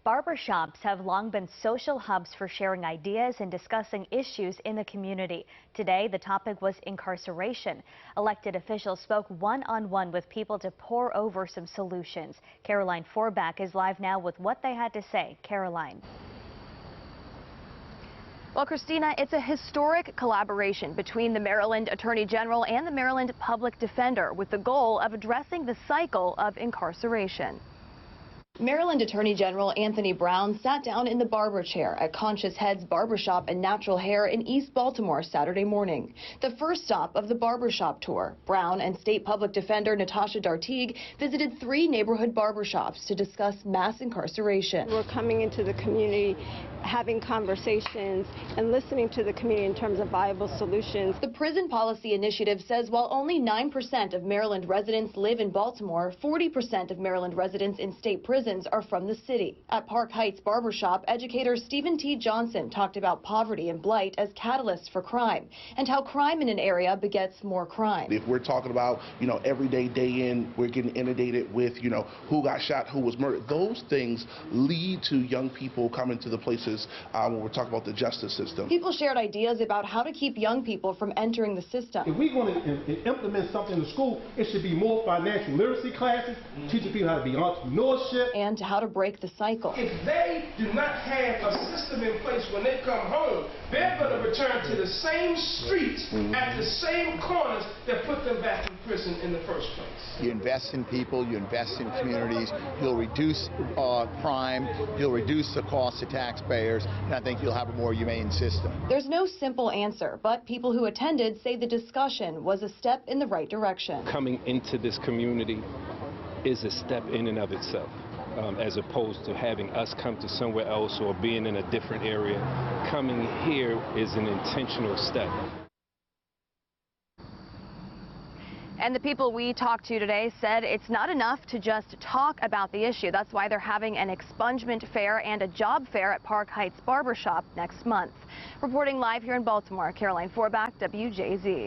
Barbershops have long been social hubs for sharing ideas and discussing issues in the community. Today, the topic was incarceration. Elected officials spoke one-on-one with people to pore over some solutions. Caroline Forbach is live now with what they had to say. Caroline. Well, Christina, it's a historic collaboration between the Maryland Attorney General and the Maryland Public Defender with the goal of addressing the cycle of incarceration. Maryland Attorney General Anthony Brown sat down in the barber chair at Conscious Head's Barbershop and Natural Hair in East Baltimore Saturday morning. The first stop of the barbershop tour. Brown and State Public Defender Natasha Dartigue visited 3 neighborhood barbershops to discuss mass incarceration. We're coming into the community, having conversations and listening to the community in terms of viable solutions. The Prison Policy Initiative says while only 9% of Maryland residents live in Baltimore, 40% of Maryland residents in state prisons are from the city. At Park Heights Barbershop, educator Stephen T. Johnson talked about poverty and blight as catalysts for crime and how crime in an area begets more crime. If we're talking about, every day, day in, we're getting inundated with, who got shot, who was murdered. Those things lead to young people coming to the places when we're talking about the justice system. People shared ideas about how to keep young people from entering the system. If we're going to implement something in the school, it should be more financial literacy classes, teaching people how to be entrepreneurship. And how to break the cycle. If they do not have a system in place when they come home, they're going to return to the same streets at the same corners that put them back in prison in the first place. You invest in people, you invest in communities, you'll reduce crime, you'll reduce the cost to taxpayers, and I think you'll have a more humane system. There's no simple answer, but people who attended say the discussion was a step in the right direction. Coming into this community is a step in and of itself. As opposed to having us come to somewhere else or being in a different area. Coming here is an intentional step. And the people we talked to today said it's not enough to just talk about the issue. That's why they're having an expungement fair and a job fair at Park Heights Barbershop next month. Reporting live here in Baltimore, Caroline Forbach, WJZ.